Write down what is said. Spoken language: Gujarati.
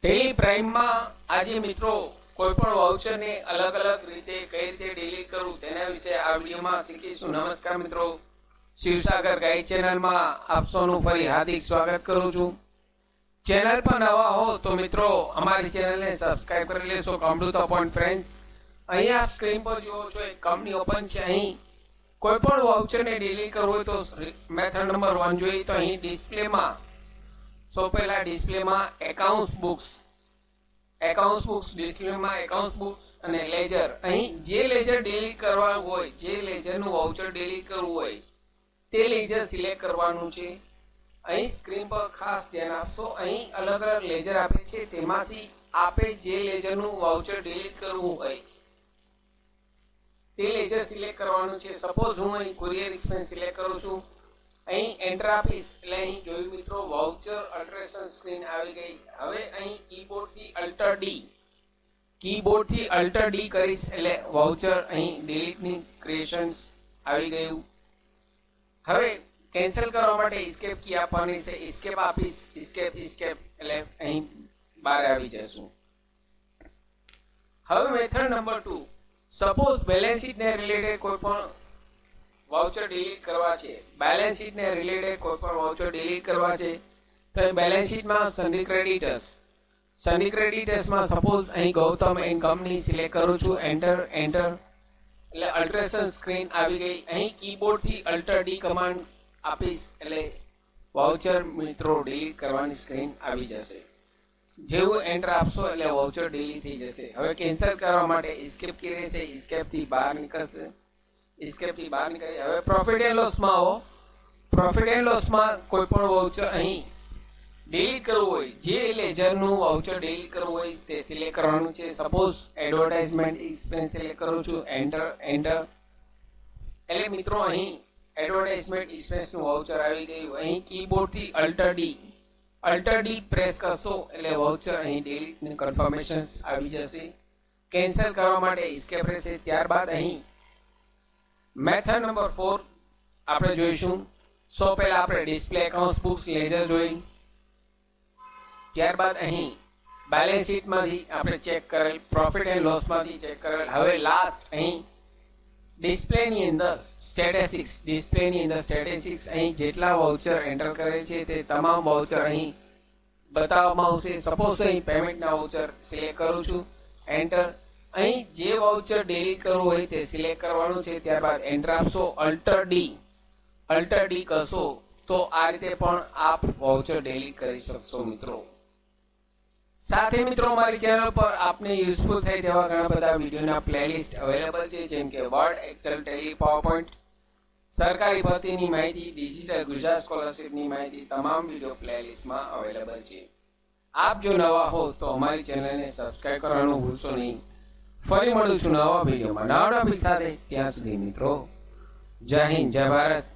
ડેલી પ્રાઇમમાં આજે મિત્રો કોઈ પણ વાઉચરને અલગ અલગ રીતે કઈ રીતે ડિલીટ કરવું તેના વિશે આ વિડીયોમાં શીખીશું. નમસ્કાર મિત્રો, શિવસાગર ગાઈડ ચેનલમાં આપ સૌનું ફરી હાર્દિક સ્વાગત કરું છું. ચેનલ પર નવા હો તો મિત્રો અમારી ચેનલને સબસ્ક્રાઇબ કરી લેશો. Come to the point friends, અહીં આપ સ્ક્રીન પર જુઓ છો એક કંપની ઓપન છે. અહીં કોઈ પણ વાઉચરને ડિલીટ કરવું હોય તો મેથડ નંબર 1 જોઈએ તો અહીં ડિસ્પ્લેમાં પહેલા ડિસ્પ્લેમાં એકાઉન્ટ્સ બુક્સ ડિસ્પ્લેમાં એકાઉન્ટ્સ બુક્સ અને લેજર. અહીં જે લેજર ડિલીટ કરવાનું હોય, જે લેજરનું વાઉચર ડિલીટ કરવું હોય તે લેજર સિલેક્ટ કરવાનું છે. અહીં સ્ક્રીન પર ખાસ ધ્યાન આપશો. અહીં અલગ અલગ લેજર આપે છે, તેમાંથી આપે જે લેજરનું વાઉચર ડિલીટ કરવું હોય તે લેજર સિલેક્ટ કરવાનું છે. સપોઝ હું અહીં કુરિયર એક્સપેન્સ સિલેક્ટ કરું છું. અહીં એન્ટર આપીશ એટલે અહીં જોયું મિત્રો વાઉચર અલ્ટરેશન સ્ક્રીન આવી ગઈ. હવે અહીં કીબોર્ડથી અલ્ટર ડી કરીશ એટલે વાઉચર અહીં ડિલીટની ક્રિએશન આવી ગયું. હવે કેન્સલ કરવા માટે એસ્કેપ કી આપવાની છે. એસ્કેપ આપીશ, એસ્કેપ એટલે અહીં બહાર આવી જશું. હવે મેથડ નંબર 2, સપોઝ બેલેન્સ શીટને રિલેટેડ કોઈ પણ વાઉચર ડિલીટ કરવા છે. બેલેન્સ શીટને રિલેટેડ કોઈ પણ વાઉચર ડિલીટ કરવા છે તો બેલેન્સ શીટમાં સન્ડી ક્રેડિટર્સમાં સપોઝ અહીં ગૌતમ એન્ડ કંપની સિલેક્ટ કરું છું. એન્ટર એટલે અલ્ટરેશન સ્ક્રીન આવી ગઈ. અહીં કીબોર્ડથી અલ્ટર ડી કમાન્ડ આપીશ એટલે વાઉચર મિત્રો ડિલીટ કરવાની સ્ક્રીન આવી જશે. જેવું એન્ટર આપશો એટલે વાઉચર ડિલીટ થઈ જશે. હવે કેન્સલ કરવા માટે એસ્કેપ કી રહેશે, એસ્કેપથી બહાર નીકળશે. હવે પ્રોફિટ એન્ડ લોસમાં આવો. પ્રોફિટ એન્ડ લોસમાં કોઈ પણ વાઉચર અહીં ડિલીટ કરવું હોય, જે લેજરનું વાઉચર ડિલીટ કરવું હોય તે સિલેક્ટ કરવાનું છે. સપોઝ એડવર્ટાઇઝમેન્ટ એક્સપેન્સ સિલેક્ટ કરું છું. એન્ટર એટલે મિત્રો અહીં એડવર્ટાઇઝમેન્ટ એક્સપેન્સનું વાઉચર આવી ગયું. અહીં કીબોર્ડથી અલ્ટર ડી પ્રેસ કરશો એટલે વાઉચર અહીં ડિલીટની કન્ફર્મેશન આવી જશે. કેન્સલ કરવા માટે એસ્કેપ રહેશે. ત્યારબાદ અહીં મેથડ નંબર 4 આપણે જોઈશું. પહેલા આપણે ડિસ્પ્લે એકાઉન્ટ્સ બુક્સ લેજર જોઈ. ત્યારબાદ અહીં બેલેન્સ શીટમાંથી આપણે ચેક કરેલ, પ્રોફિટ એન્ડ લોસમાંથી ચેક કરેલ. હવે લાસ્ટ અહીં ડિસ્પ્લેની અંદર સ્ટેટિસ્ટિક્સ અહીં જેટલા વાઉચર એન્ટર કરેલ છે તે તમામ વાઉચર અહીં બતાવવામાં આવશે. સપોઝ અહીં પેમેન્ટના વાઉચર સિલેક્ટ કરું છું. એન્ટર અહીં જે વાઉચર ડિલીટ કરવું હોય તે સિલેક્ટ કરવાનું છે. ત્યારબાદ એન્ટર આપશો, અલ્ટર ડી કરશો તો આ રીતે પણ આપ વાઉચર ડિલીટ કરી શકશો મિત્રો. સાથે મિત્રો મારી ચેનલ પર આપને યુઝફુલ થાય તેવા ઘણા બધા વિડીયોના પ્લેલિસ્ટ અવેલેબલ છે, જેમ કે વર્ડ, એક્સેલ, ટેલી, પાવરપોઈન્ટ, સરકારી ભરતીની માહિતી, ડિજિટલ ગુજરાત સ્કોલરશિપની માહિતી તમામ વિડીયો પ્લેલિસ્ટમાં અવેલેબલ છે. આપ જો નવા હો તો અમારી ચેનલને સબસ્ક્રાઇબ કરવાનું ભૂલશો નહીં. ફરી મળું છું નવા વિડીયોમાં નવા ટોપિક સાથે. ત્યાં સુધી મિત્રો જય હિન્દ, જય ભારત.